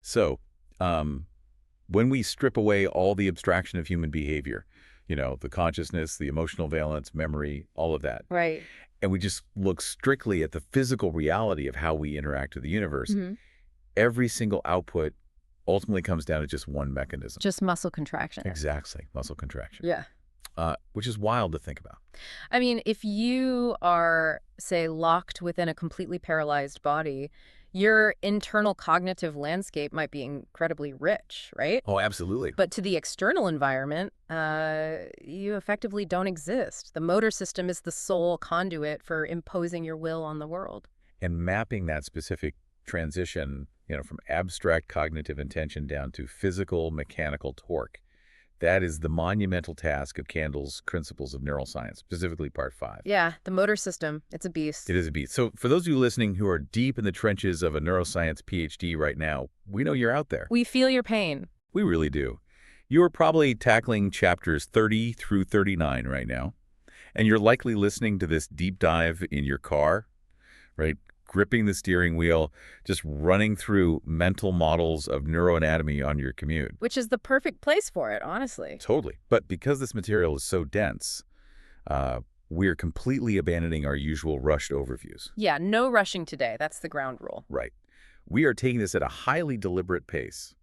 So, when we strip away all the abstraction of human behavior, the consciousness, the emotional valence, memory, all of that, Right. and we just look strictly at the physical reality of how we interact with the universe, Hmm. every single output ultimately comes down to just one mechanism. Just muscle contraction. Exactly, muscle contraction, Yeah. which is wild to think about. I mean, if you are, say, locked within a completely paralyzed body, your internal cognitive landscape might be incredibly rich, right? Oh, absolutely. But to the external environment, you effectively don't exist. The motor system is the sole conduit for imposing your will on the world. And mapping that specific transition, from abstract cognitive intention down to physical mechanical torque, that is the monumental task of Candle's Principles of Neuroscience, specifically Part 5. Yeah, the motor system, it's a beast. It is a beat. So for those of you listening who are deep in the trenches of a neuroscience PhD right now, we know you're out there. We feel your pain. We really do. You are probably tackling chapters 30 through 39 right now, and you're likely listening to this deep dive in your car, right? Gripping the steering wheel, just running through mental models of neuroanatomy on your commute. Which is the perfect place for it, honestly. Totally. But because this material is so dense, we're completely abandoning our usual rushed overviews. Yeah, no rushing today. That's the ground rule. Right. We are taking this at a highly deliberate pace.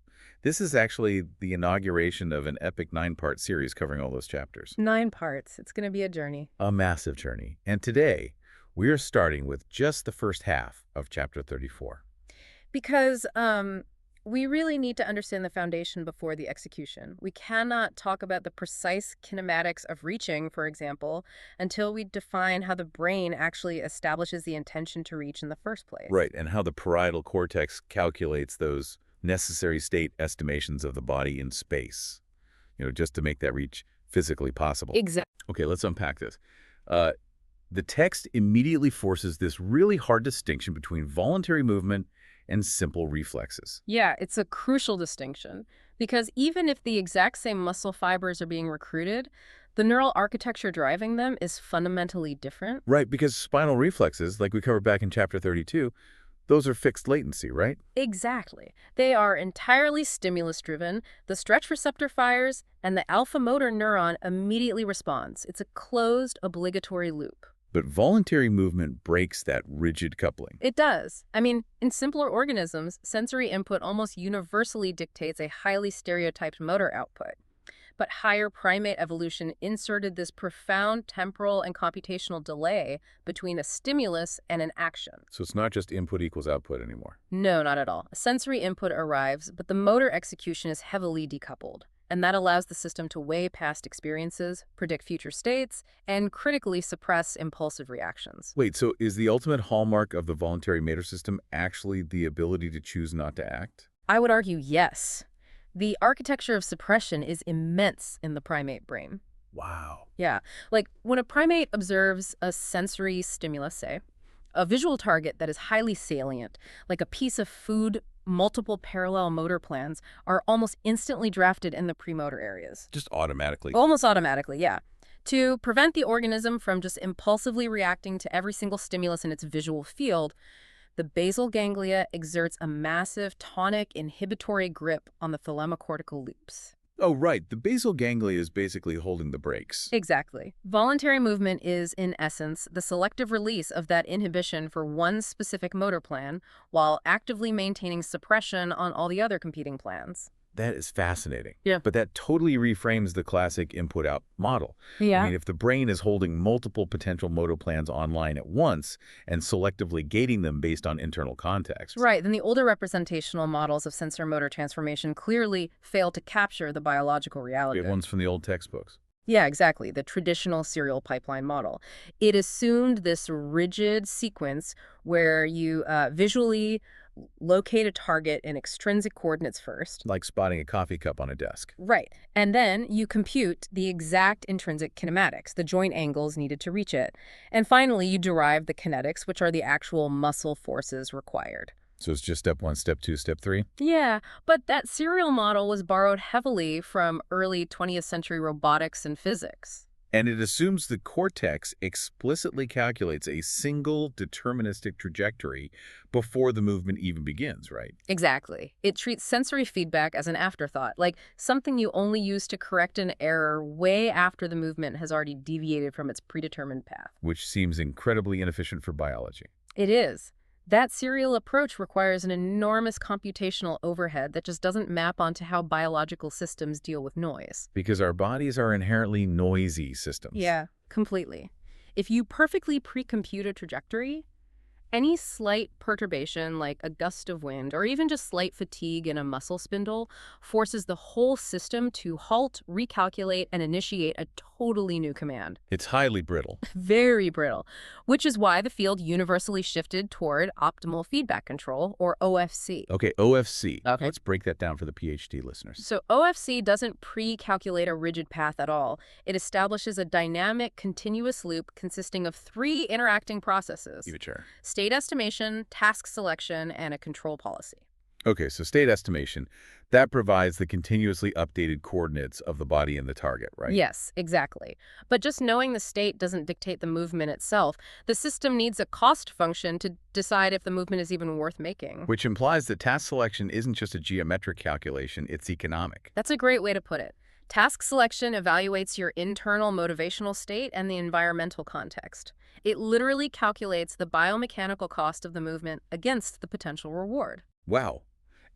This is actually the inauguration of an epic 9-part series covering all those chapters. 9 parts. It's going to be a journey. A massive journey. And today, we are starting with just the first half of chapter 34. Because we really need to understand the foundation before the execution. We cannot talk about the precise kinematics of reaching, for example, until we define how the brain actually establishes the intention to reach in the first place. Right, and how the parietal cortex calculates those necessary state estimations of the body in space, just to make that reach physically possible. Exactly. Okay, let's unpack this. The text immediately forces this really hard distinction between voluntary movement and simple reflexes. Yeah, it's a crucial distinction because even if the exact same muscle fibers are being recruited, the neural architecture driving them is fundamentally different. Right, because spinal reflexes, like we covered back in chapter 32, those are fixed latency, right? Exactly. They are entirely stimulus-driven. The stretch receptor fires, and the alpha motor neuron immediately responds. It's a closed, obligatory loop. But voluntary movement breaks that rigid coupling. It does. I mean, in simpler organisms, sensory input almost universally dictates a highly stereotyped motor output. But higher primate evolution inserted this profound temporal and computational delay between a stimulus and an action. So it's not just input equals output anymore. No, not at all. A sensory input arrives, but the motor execution is heavily decoupled. And that allows the system to weigh past experiences, predict future states, and critically suppress impulsive reactions. Wait, so is the ultimate hallmark of the voluntary motor system actually the ability to choose not to act? I would argue yes. The architecture of suppression is immense in the primate brain. Wow. Yeah, like when a primate observes a sensory stimulus, say, a visual target that is highly salient, like a piece of food, multiple parallel motor plans are almost instantly drafted in the premotor areas. Just automatically. Almost automatically, yeah. To prevent the organism from just impulsively reacting to every single stimulus in its visual field, the basal ganglia exerts a massive tonic inhibitory grip on the thalamocortical loops. Oh, right. The basal ganglia is basically holding the brakes. Exactly. Voluntary movement is, in essence, the selective release of that inhibition for one specific motor plan, while actively maintaining suppression on all the other competing plans. That is fascinating. Yeah. But that totally reframes the classic input-out model. Yeah. I mean, if the brain is holding multiple potential motor plans online at once and selectively gating them based on internal context. Right, then the older representational models of sensor-motor transformation clearly fail to capture the biological reality. The ones from the old textbooks. Yeah, exactly, the traditional serial pipeline model. It assumed this rigid sequence where you visually locate a target in extrinsic coordinates first. Like spotting a coffee cup on a desk. Right. And then you compute the exact intrinsic kinematics, the joint angles needed to reach it. And finally, you derive the kinetics, which are the actual muscle forces required. So it's just step 1, step 2, step 3? Yeah, but that serial model was borrowed heavily from early 20th century robotics and physics. And it assumes the cortex explicitly calculates a single deterministic trajectory before the movement even begins, right? Exactly. It treats sensory feedback as an afterthought, like something you only use to correct an error way after the movement has already deviated from its predetermined path. Which seems incredibly inefficient for biology. It is. That serial approach requires an enormous computational overhead that just doesn't map onto how biological systems deal with noise. Because our bodies are inherently noisy systems. Yeah, completely. If you perfectly pre-compute a trajectory, any slight perturbation, like a gust of wind, or even just slight fatigue in a muscle spindle, forces the whole system to halt, recalculate, and initiate a totally new command. It's highly brittle. Very brittle, which is why the field universally shifted toward optimal feedback control, or OFC. Okay, OFC. Okay. Let's break that down for the PhD listeners. So OFC doesn't pre-calculate a rigid path at all. It establishes a dynamic, continuous loop consisting of 3 interacting processes: Give it a chair. state estimation, task selection, and a control policy. Okay, so state estimation, that provides the continuously updated coordinates of the body and the target, right? Yes, exactly. But just knowing the state doesn't dictate the movement itself. The system needs a cost function to decide if the movement is even worth making. Which implies that task selection isn't just a geometric calculation, it's economic. That's a great way to put it. Task selection evaluates your internal motivational state and the environmental context. It literally calculates the biomechanical cost of the movement against the potential reward. Wow.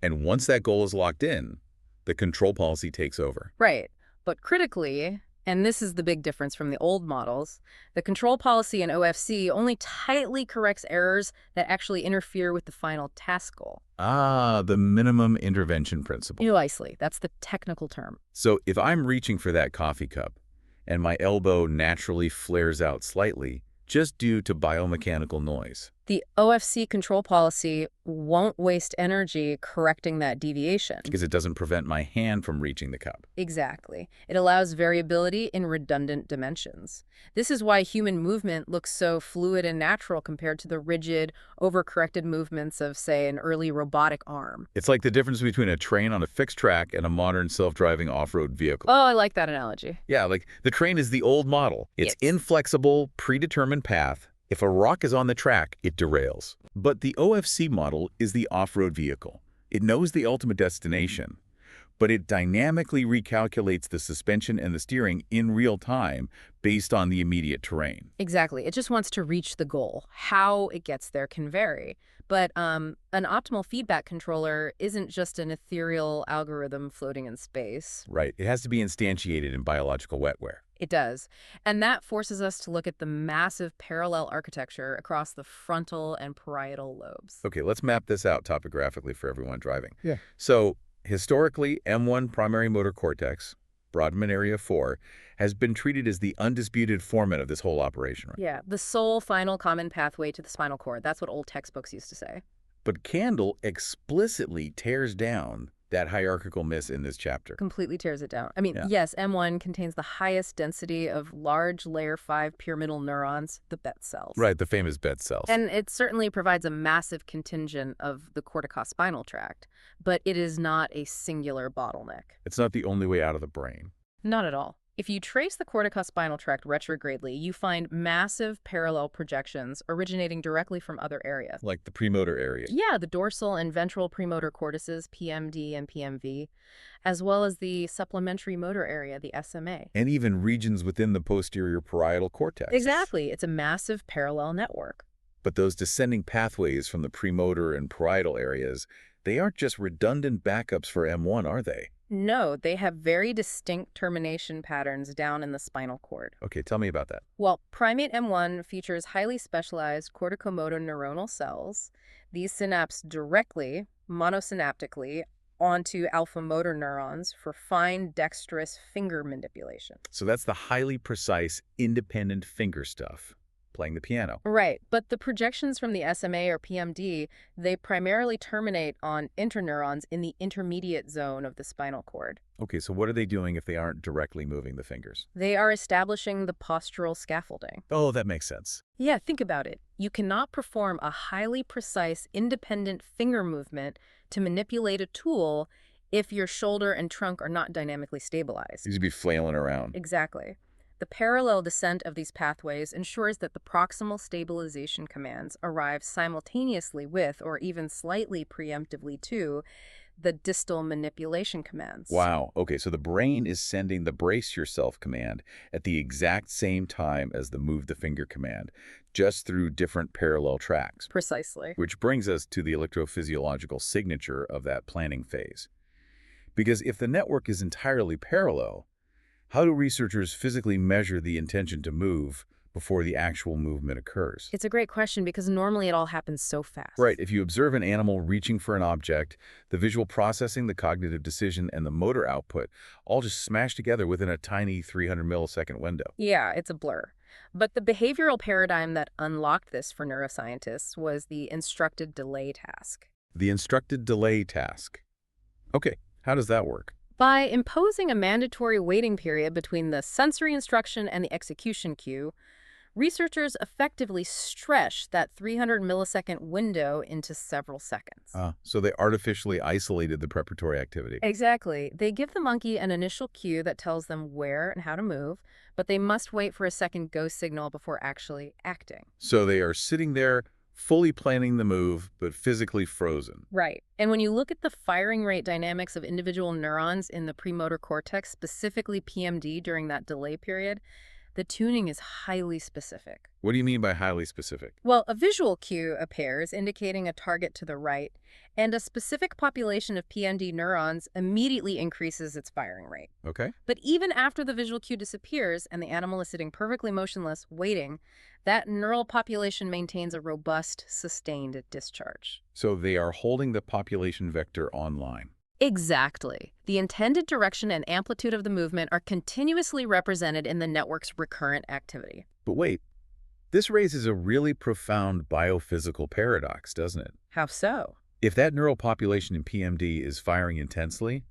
And once that goal is locked in, the control policy takes over. Right. But critically, and this is the big difference from the old models, the control policy in OFC only tightly corrects errors that actually interfere with the final task goal. Ah, the minimum intervention principle. Precisely. That's the technical term. So if I'm reaching for that coffee cup and my elbow naturally flares out slightly, just due to biomechanical noise, The OFC control policy won't waste energy correcting that deviation. because it doesn't prevent my hand from reaching the cup. Exactly. It allows variability in redundant dimensions. This is why human movement looks so fluid and natural compared to the rigid, overcorrected movements of, say, an early robotic arm. It's like the difference between a train on a fixed track and a modern self-driving off-road vehicle. Oh, I like that analogy. Yeah, like the train is the old model. It's Yes. inflexible, predetermined path. If a rock is on the track, it derails. But the OFC model is the off-road vehicle. It knows the ultimate destination, but it dynamically recalculates the suspension and the steering in real time based on the immediate terrain. Exactly. It just wants to reach the goal. How it gets there can vary. But an optimal feedback controller isn't just an ethereal algorithm floating in space. Right. It has to be instantiated in biological wetware. It does. And that forces us to look at the massive parallel architecture across the frontal and parietal lobes. Okay, let's map this out topographically for everyone driving. Yeah. So historically, M1 primary motor cortex, Brodmann area 4, has been treated as the undisputed foreman of this whole operation, right? Yeah, the sole final common pathway to the spinal cord. That's what old textbooks used to say. But Candle explicitly tears down that hierarchical myth in this chapter. Completely tears it down. I mean, Yeah. yes, M1 contains the highest density of large layer 5 pyramidal neurons, the BET cells. Right, the famous bed cells. And it certainly provides a massive contingent of the corticospinal tract, but it is not a singular bottleneck. It's not the only way out of the brain. Not at all. If you trace the corticospinal tract retrogradely, you find massive parallel projections originating directly from other areas. Like the premotor area. Yeah, the dorsal and ventral premotor cortices, PMD and PMV, as well as the supplementary motor area, the SMA. And even regions within the posterior parietal cortex. Exactly. It's a massive parallel network. But those descending pathways from the premotor and parietal areas, they aren't just redundant backups for M1, are they? No, they have very distinct termination patterns down in the spinal cord. Okay, tell me about that. Well, primate M1 features highly specialized corticomotor neuronal cells. These synapse directly, monosynaptically, onto alpha motor neurons for fine, dexterous finger manipulation. So that's the highly precise, independent finger stuff. Playing the piano. Right, but the projections from the SMA or PMD, they primarily terminate on interneurons in the intermediate zone of the spinal cord. Okay, so what are they doing if they aren't directly moving the fingers? They are establishing the postural scaffolding. Oh, that makes sense. Yeah, think about it. You cannot perform a highly precise, independent finger movement to manipulate a tool if your shoulder and trunk are not dynamically stabilized. These would be flailing around. Exactly. The parallel descent of these pathways ensures that the proximal stabilization commands arrive simultaneously with, or even slightly preemptively to, the distal manipulation commands. Wow. Okay, so the brain is sending the brace yourself command at the exact same time as the move the finger command, just through different parallel tracks. Precisely. Which brings us to the electrophysiological signature of that planning phase. Because if the network is entirely parallel, how do researchers physically measure the intention to move before the actual movement occurs? It's a great question because normally it all happens so fast. Right. If you observe an animal reaching for an object, the visual processing, the cognitive decision, and the motor output all just smash together within a tiny 300 millisecond window. Yeah, it's a blur. But the behavioral paradigm that unlocked this for neuroscientists was the instructed delay task. The instructed delay task. Okay, how does that work? By imposing a mandatory waiting period between the sensory instruction and the execution cue, researchers effectively stretch that 300 millisecond window into several seconds. So they artificially isolated the preparatory activity. Exactly. They give the monkey an initial cue that tells them where and how to move, but they must wait for a second go signal before actually acting. So they are sitting there fully planning the move, but physically frozen. Right. And when you look at the firing rate dynamics of individual neurons in the premotor cortex, specifically PMD during that delay period, the tuning is highly specific. What do you mean by highly specific? Well, a visual cue appears indicating a target to the right, and a specific population of PMD neurons immediately increases its firing rate. Okay. But even after the visual cue disappears and the animal is sitting perfectly motionless, waiting, that neural population maintains a robust, sustained discharge. So they are holding the population vector online. Exactly. The intended direction and amplitude of the movement are continuously represented in the network's recurrent activity. But wait, this raises a really profound biophysical paradox, doesn't it? How so? If that neural population in PMD is firing intensely,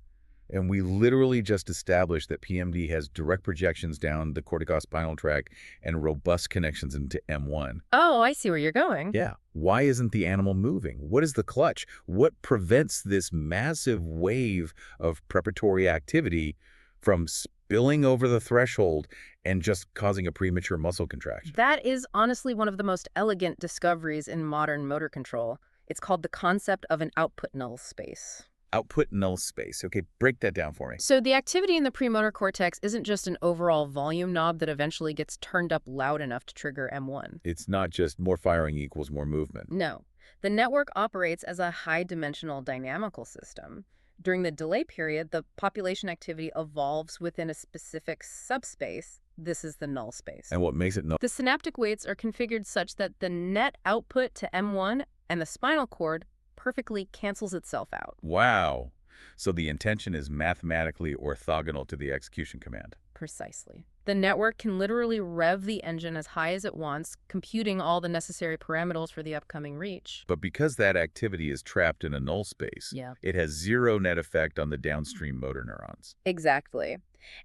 and we literally just established that PMD has direct projections down the corticospinal tract and robust connections into M1. Oh, I see where you're going. Yeah. Why isn't the animal moving? What is the clutch? What prevents this massive wave of preparatory activity from spilling over the threshold and just causing a premature muscle contraction? That is honestly one of the most elegant discoveries in modern motor control. It's called the concept of an output null space. Output null space. Okay, break that down for me. So the activity in the premotor cortex isn't just an overall volume knob that eventually gets turned up loud enough to trigger M1. It's not just more firing equals more movement. No. The network operates as a high-dimensional dynamical system. During the delay period, the population activity evolves within a specific subspace. This is the null space. And what makes it null? The synaptic weights are configured such that the net output to M1 and the spinal cord perfectly cancels itself out. Wow. So the intention is mathematically orthogonal to the execution command. Precisely. The network can literally rev the engine as high as it wants, computing all the necessary parameters for the upcoming reach. But because that activity is trapped in a null space, it has zero net effect on the downstream motor neurons. Exactly.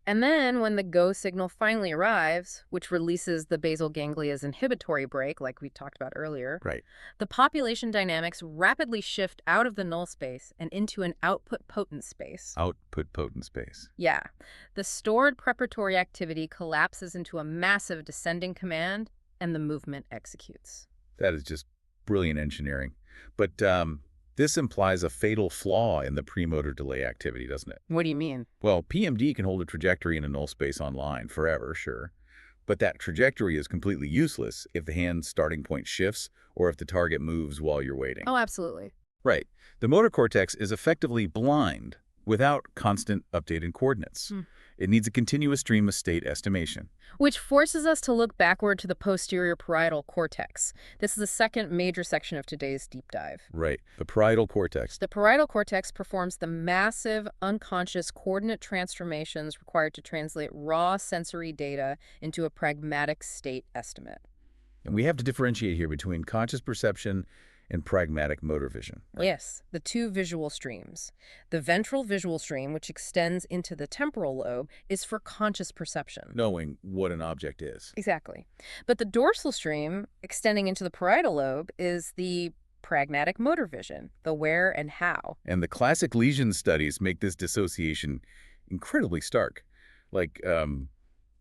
And then when the go signal finally arrives, which releases the basal ganglia's inhibitory brake, like we talked about earlier, Right. the population dynamics rapidly shift out of the null space and into an output potent space. Output potent space. Yeah. The stored preparatory activity collapses into a massive descending command, and the movement executes. That is just brilliant engineering. But this implies a fatal flaw in the premotor delay activity, doesn't it? What do you mean? Well, PMD can hold a trajectory in a null space online forever, sure. But that trajectory is completely useless if the hand's starting point shifts or if the target moves while you're waiting. Oh, absolutely. Right. The motor cortex is effectively blind without constant updated coordinates. It needs a continuous stream of state estimation. Which forces us to look backward to the posterior parietal cortex. This is the second major section of today's deep dive. Right. The parietal cortex. The parietal cortex performs the massive, unconscious coordinate transformations required to translate raw sensory data into a pragmatic state estimate. And we have to differentiate here between conscious perception and pragmatic motor vision. Yes, the two visual streams. The ventral visual stream, which extends into the temporal lobe, is for conscious perception. Knowing what an object is. Exactly. But the dorsal stream, extending into the parietal lobe, is the pragmatic motor vision, the where and how. And the classic lesion studies make this dissociation incredibly stark. Like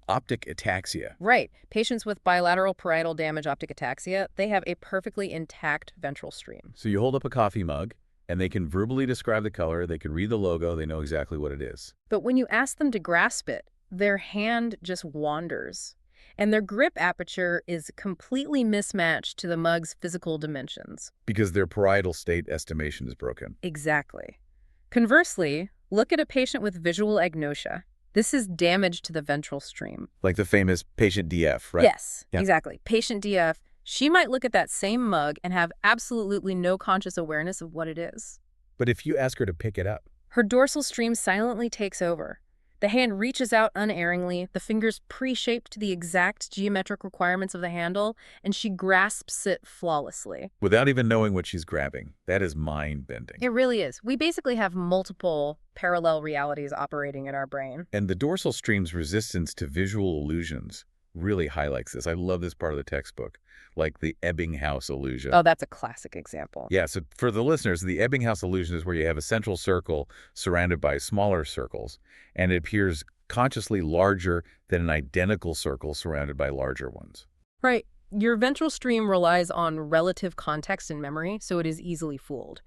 optic ataxia. Right. Patients with bilateral parietal damage optic ataxia, they have a perfectly intact ventral stream. So you hold up a coffee mug, and they can verbally describe the color, they can read the logo, they know exactly what it is. But when you ask them to grasp it, their hand just wanders. And their grip aperture is completely mismatched to the mug's physical dimensions. Because their parietal state estimation is broken. Exactly. Conversely, look at a patient with visual agnosia. This is damage to the ventral stream. Like the famous patient DF, right? Yes, Yeah. exactly. Patient DF, she might look at that same mug and have absolutely no conscious awareness of what it is. But if you ask her to pick it up, Her dorsal stream silently takes over. The hand reaches out unerringly, the fingers pre-shaped to the exact geometric requirements of the handle, and she grasps it flawlessly. without even knowing what she's grabbing, that is mind-bending. It really is. We basically have multiple parallel realities operating in our brain. And the dorsal stream's resistance to visual illusions really highlights this. I love this part of the textbook, like the Ebbinghaus illusion. Oh, that's a classic example. Yeah, so for the listeners, the Ebbinghaus illusion is where you have a central circle surrounded by smaller circles, and it appears consciously larger than an identical circle surrounded by larger ones. Right. Your ventral stream relies on relative context and memory, so it is easily fooled.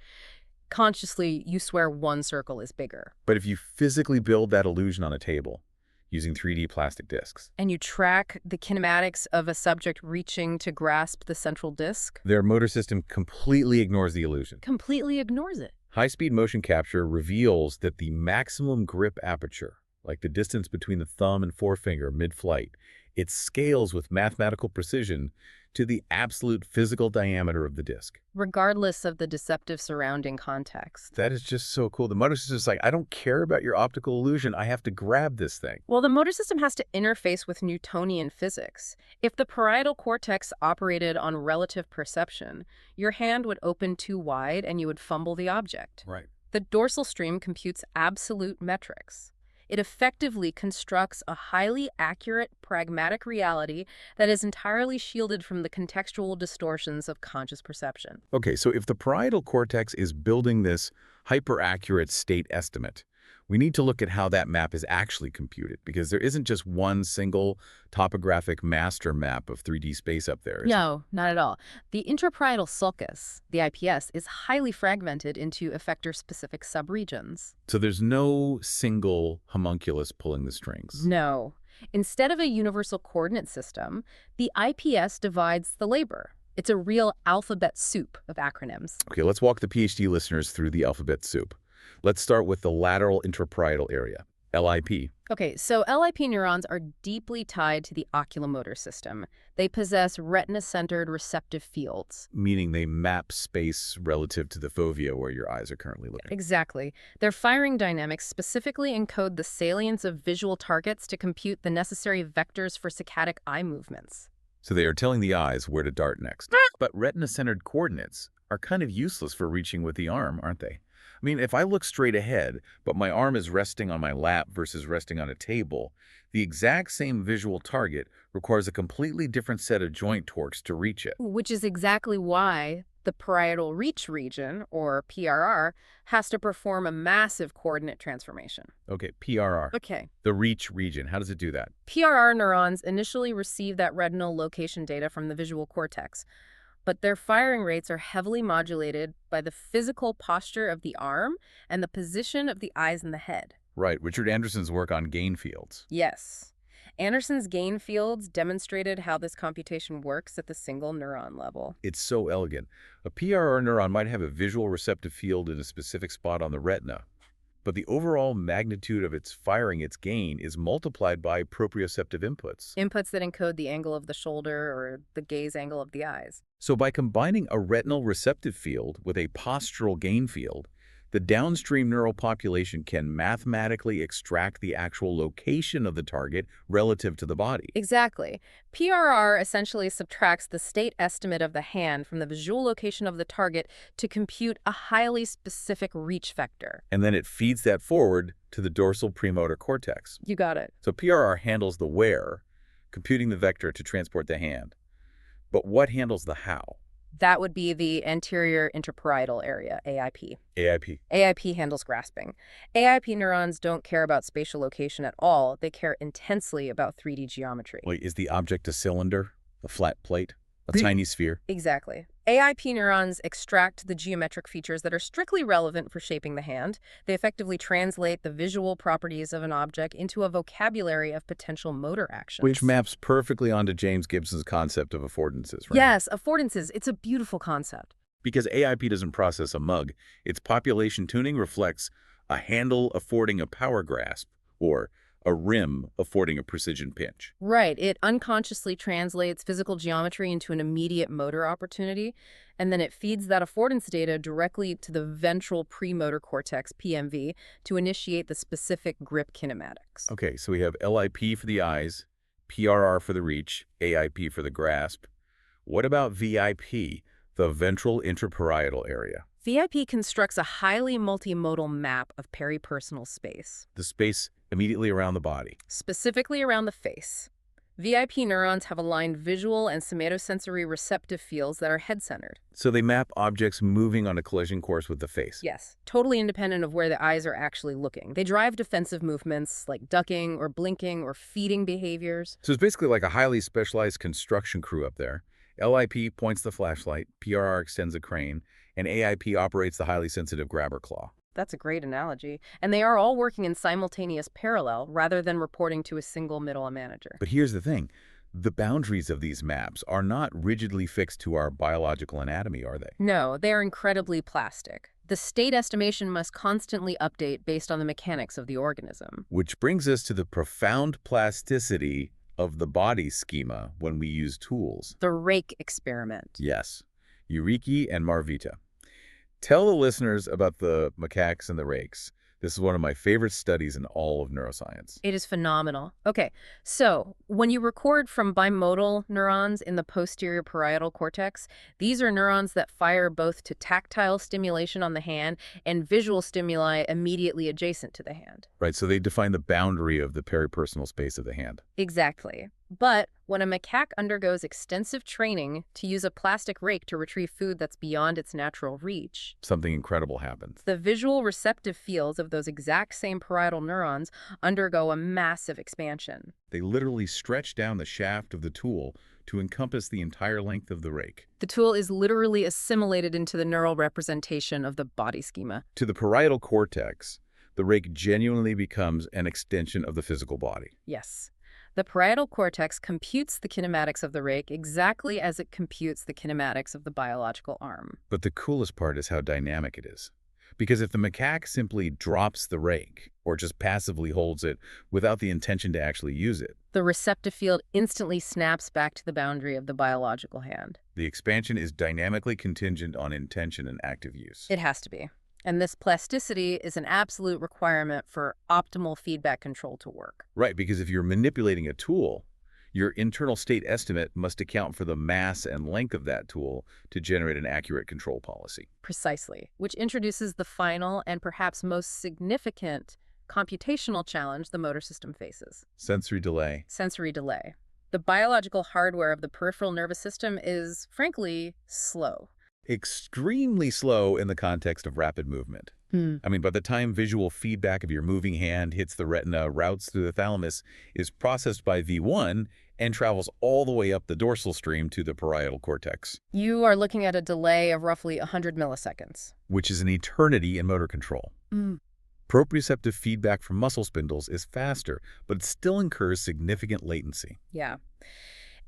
Consciously, you swear one circle is bigger. But if you physically build that illusion on a table using 3D plastic discs, And you track the kinematics of a subject reaching to grasp the central disc, their motor system completely ignores the illusion. completely ignores it. High-speed motion capture reveals that the maximum grip aperture, like the distance between the thumb and forefinger mid-flight, it scales with mathematical precision to the absolute physical diameter of the disc. Regardless of the deceptive surrounding context. That is just so cool. The motor system is like, I don't care about your optical illusion. I have to grab this thing. Well, the motor system has to interface with Newtonian physics. If the parietal cortex operated on relative perception, your hand would open too wide and you would fumble the object. Right. The dorsal stream computes absolute metrics. It effectively constructs a highly accurate, pragmatic reality that is entirely shielded from the contextual distortions of conscious perception. Okay, so if the parietal cortex is building this hyper-accurate state estimate, we need to look at how that map is actually computed, because there isn't just one single topographic master map of 3D space up there. No, not at all. The intraparietal sulcus, the IPS, is highly fragmented into effector-specific subregions. So there's no single homunculus pulling the strings. No. Instead of a universal coordinate system, the IPS divides the labor. It's a real alphabet soup of acronyms. Okay, let's walk the PhD listeners through the alphabet soup. Let's start with the lateral intraparietal area, LIP. Okay, so LIP neurons are deeply tied to the oculomotor system. They possess retina-centered receptive fields. Meaning they map space relative to the fovea where your eyes are currently looking. Exactly. Their firing dynamics specifically encode the salience of visual targets to compute the necessary vectors for saccadic eye movements. So they are telling the eyes where to dart next. But retina-centered coordinates are kind of useless for reaching with the arm, aren't they? I mean, if I look straight ahead, but my arm is resting on my lap versus resting on a table, the exact same visual target requires a completely different set of joint torques to reach it. Which is exactly why the parietal reach region, or PRR, has to perform a massive coordinate transformation. Okay, PRR. Okay. The reach region. How does it do that? PRR neurons initially receive that retinal location data from the visual cortex, but their firing rates are heavily modulated by the physical posture of the arm and the position of the eyes and the head. Right, Richard Anderson's work on gain fields. Yes. Anderson's gain fields demonstrated how this computation works at the single neuron level. It's so elegant. A PRR neuron might have a visual receptive field in a specific spot on the retina, but the overall magnitude of its firing, its gain, is multiplied by proprioceptive inputs. Inputs that encode the angle of the shoulder or the gaze angle of the eyes. So by combining a retinal receptive field with a postural gain field, the downstream neural population can mathematically extract the actual location of the target relative to the body. Exactly. PRR essentially subtracts the state estimate of the hand from the visual location of the target to compute a highly specific reach vector. And then it feeds that forward to the dorsal premotor cortex. You got it. So PRR handles the where, computing the vector to transport the hand. But what handles the how? That would be the anterior intraparietal area, AIP. AIP. AIP handles grasping. AIP neurons don't care about spatial location at all. They care intensely about 3D geometry. Wait, is the object a cylinder, a flat plate, a tiny sphere? Exactly. AIP neurons extract the geometric features that are strictly relevant for shaping the hand. They effectively translate the visual properties of an object into a vocabulary of potential motor actions. Which maps perfectly onto James Gibson's concept of affordances, right? Yes, affordances. It's a beautiful concept. Because AIP doesn't process a mug, its population tuning reflects a handle affording a power grasp, or a rim affording a precision pinch. Right. It unconsciously translates physical geometry into an immediate motor opportunity, and then it feeds that affordance data directly to the ventral premotor cortex, PMV, to initiate the specific grip kinematics. Okay, so we have LIP for the eyes, PRR for the reach, AIP for the grasp. What about VIP, the ventral intraparietal area? VIP constructs a highly multimodal map of peripersonal space, The space immediately around the body. specifically around the face. VIP neurons have aligned visual and somatosensory receptive fields that are head-centered. So they map objects moving on a collision course with the face. Yes, totally independent of where the eyes are actually looking. They drive defensive movements like ducking or blinking or feeding behaviors. So it's basically like a highly specialized construction crew up there. LIP points the flashlight, PRR extends a crane, and AIP operates the highly sensitive grabber claw. That's a great analogy. And they are all working in simultaneous parallel rather than reporting to a single middle manager. But here's the thing. The boundaries of these maps are not rigidly fixed to our biological anatomy, are they? No, they are incredibly plastic. The state estimation must constantly update based on the mechanics of the organism. Which brings us to the profound plasticity of the body schema when we use tools. The rake experiment. Yes, Eureki and Marvita. Tell the listeners about the macaques and the rakes. This is one of my favorite studies in all of neuroscience. It is phenomenal. Okay, so when you record from bimodal neurons in the posterior parietal cortex, these are neurons that fire both to tactile stimulation on the hand and visual stimuli immediately adjacent to the hand. Right, so they define the boundary of the peripersonal space of the hand. Exactly. But when a macaque undergoes extensive training to use a plastic rake to retrieve food that's beyond its natural reach, Something incredible happens. the visual receptive fields of those exact same parietal neurons undergo a massive expansion. They literally stretch down the shaft of the tool to encompass the entire length of the rake. The tool is literally assimilated into the neural representation of the body schema. To the parietal cortex, the rake genuinely becomes an extension of the physical body. Yes. The parietal cortex computes the kinematics of the rake exactly as it computes the kinematics of the biological arm. But the coolest part is how dynamic it is. Because if the macaque simply drops the rake, or just passively holds it without the intention to actually use it, The receptive field instantly snaps back to the boundary of the biological hand. the expansion is dynamically contingent on intention and active use. It has to be. And this plasticity is an absolute requirement for optimal feedback control to work. Right, because if you're manipulating a tool, your internal state estimate must account for the mass and length of that tool to generate an accurate control policy. Precisely, which introduces the final and perhaps most significant computational challenge the motor system faces: Sensory delay. sensory delay. The biological hardware of the peripheral nervous system is, frankly, slow. Extremely slow in the context of rapid movement. I mean, by the time visual feedback of your moving hand hits the retina, routes through the thalamus, is processed by V1, and travels all the way up the dorsal stream to the parietal cortex, You are looking at a delay of roughly 100 milliseconds. which is an eternity in motor control. Proprioceptive feedback from muscle spindles is faster, but it still incurs significant latency. Yeah.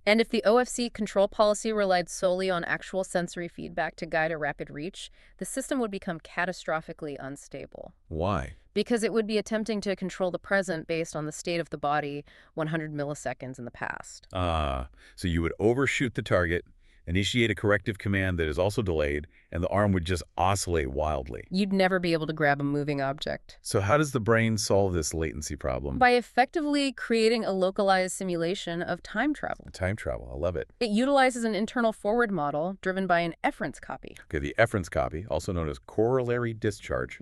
And if the OFC control policy relied solely on actual sensory feedback to guide a rapid reach, the system would become catastrophically unstable. Why? Because it would be attempting to control the present based on the state of the body 100 milliseconds in the past. So you would overshoot the target, initiate a corrective command that is also delayed, and the arm would just oscillate wildly. You'd never be able to grab a moving object. So how does the brain solve this latency problem? By effectively creating a localized simulation of time travel. Time travel, I love it. It utilizes an internal forward model driven by an efference copy. Okay, the efference copy, also known as corollary discharge.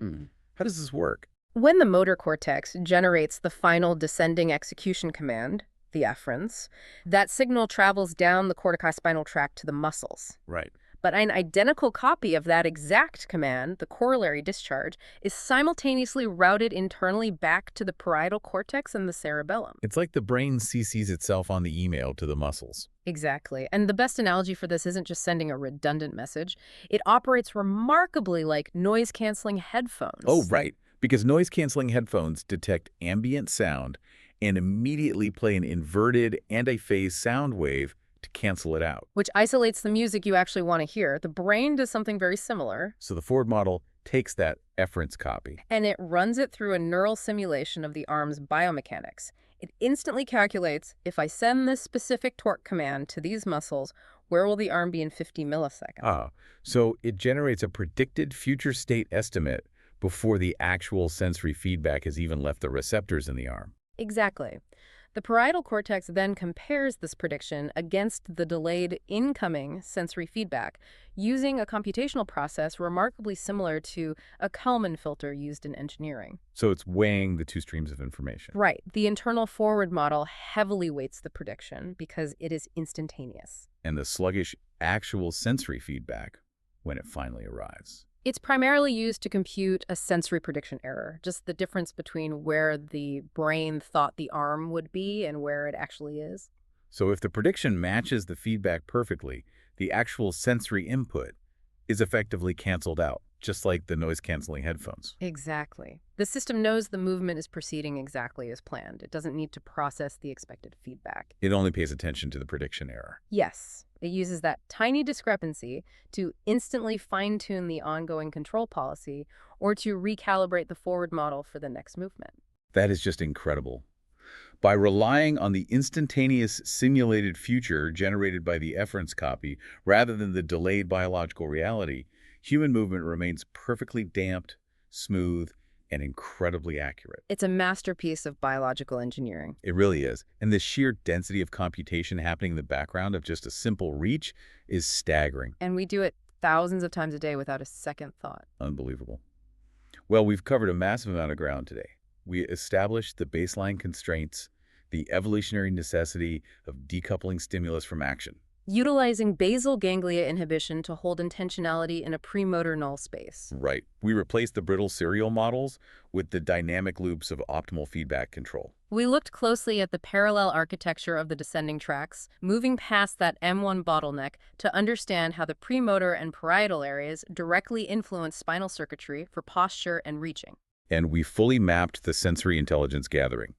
How does this work? When the motor cortex generates the final descending execution command, the efference, that signal travels down the corticospinal tract to the muscles. Right. But an identical copy of that exact command, the corollary discharge, is simultaneously routed internally back to the parietal cortex and the cerebellum. It's like the brain CCs itself on the email to the muscles. Exactly. And the best analogy for this isn't just sending a redundant message. It operates remarkably like noise-canceling Oh, headphones. right. Because noise-canceling headphones detect ambient sound and immediately play an inverted anti-phase sound wave to cancel it out. Which isolates the music you actually want to hear. The brain does something very similar, So the forward model takes that efference copy. and it runs it through a neural simulation of the arm's biomechanics. It instantly calculates, if I send this specific torque command to these muscles, where will the arm be in 50 milliseconds? So it generates a predicted future state estimate before the actual sensory feedback has even left the receptors in the arm. Exactly. The parietal cortex then compares this prediction against the delayed incoming sensory feedback using a computational process remarkably similar to a Kalman filter used in engineering. So it's weighing the two streams of information. Right. The internal forward model heavily weights the prediction because it is instantaneous. And the sluggish actual sensory feedback when it finally arrives. It's primarily used to compute a sensory prediction error, just the difference between where the brain thought the arm would be and where it actually is. So if the prediction matches the feedback perfectly, the actual sensory input is effectively canceled out, just like the noise-canceling headphones. Exactly. The system knows the movement is proceeding exactly as planned. It doesn't need to process the expected feedback. It only pays attention to the prediction error. Yes, it uses that tiny discrepancy to instantly fine-tune the ongoing control policy or to recalibrate the forward model for the next movement. That is just incredible. By relying on the instantaneous simulated future generated by the efference copy rather than the delayed biological reality, human movement remains perfectly damped, smooth, and incredibly accurate. It's a masterpiece of biological engineering. It really is. And the sheer density of computation happening in the background of just a simple reach is staggering. And we do it thousands of times a day without a second thought. Unbelievable. Well, we've covered a massive amount of ground today. We established the baseline constraints, the evolutionary necessity of decoupling stimulus from action. Utilizing basal ganglia inhibition to hold intentionality in a premotor null space. Right. We replaced the brittle serial models with the dynamic loops of optimal feedback control. We looked closely at the parallel architecture of the descending tracts, moving past that M1 bottleneck to understand how the premotor and parietal areas directly influence spinal circuitry for posture and reaching. And we fully mapped the sensory intelligence gathering.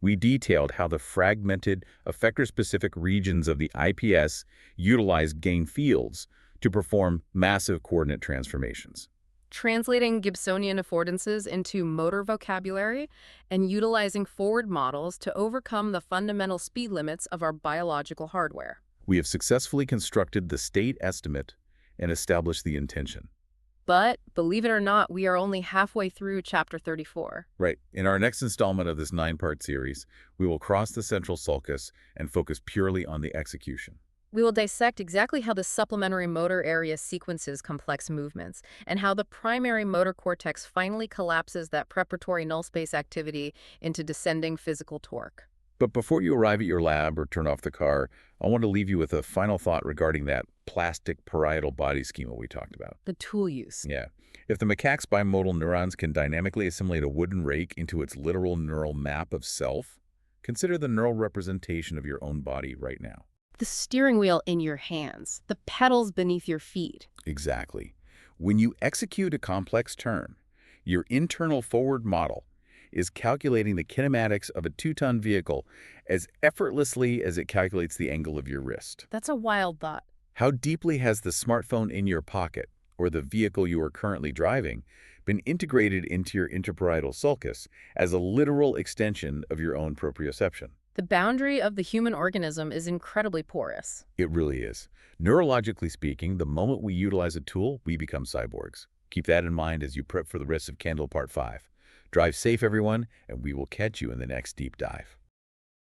We detailed how the fragmented, effector-specific regions of the IPS utilize gain fields to perform massive coordinate transformations. Translating Gibsonian affordances into motor vocabulary and utilizing forward models to overcome the fundamental speed limits of our biological hardware. We have successfully constructed the state estimate and established the intention. But, believe it or not, we are only halfway through Chapter 34. Right. In our next installment of this 9-part series, we will cross the central sulcus and focus purely on the execution. We will dissect exactly how the supplementary motor area sequences complex movements and how the primary motor cortex finally collapses that preparatory null space activity into descending physical torque. But before you arrive at your lab or turn off the car, I want to leave you with a final thought regarding that plastic parietal body schema we talked about. The tool use. Yeah. If the macaque's bimodal neurons can dynamically assimilate a wooden rake into its literal neural map of self, consider the neural representation of your own body right now. The steering wheel in your hands, the pedals beneath your feet. Exactly. When you execute a complex turn, your internal forward model is calculating the kinematics of a 2-ton vehicle as effortlessly as it calculates the angle of your wrist. That's a wild thought. How deeply has the smartphone in your pocket, or the vehicle you are currently driving, been integrated into your intraparietal sulcus as a literal extension of your own proprioception? The boundary of the human organism is incredibly porous. It really is. Neurologically speaking, the moment we utilize a tool, we become cyborgs. Keep that in mind as you prep for the rest of Candle Part 5. Drive safe, everyone, and we will catch you in the next deep dive.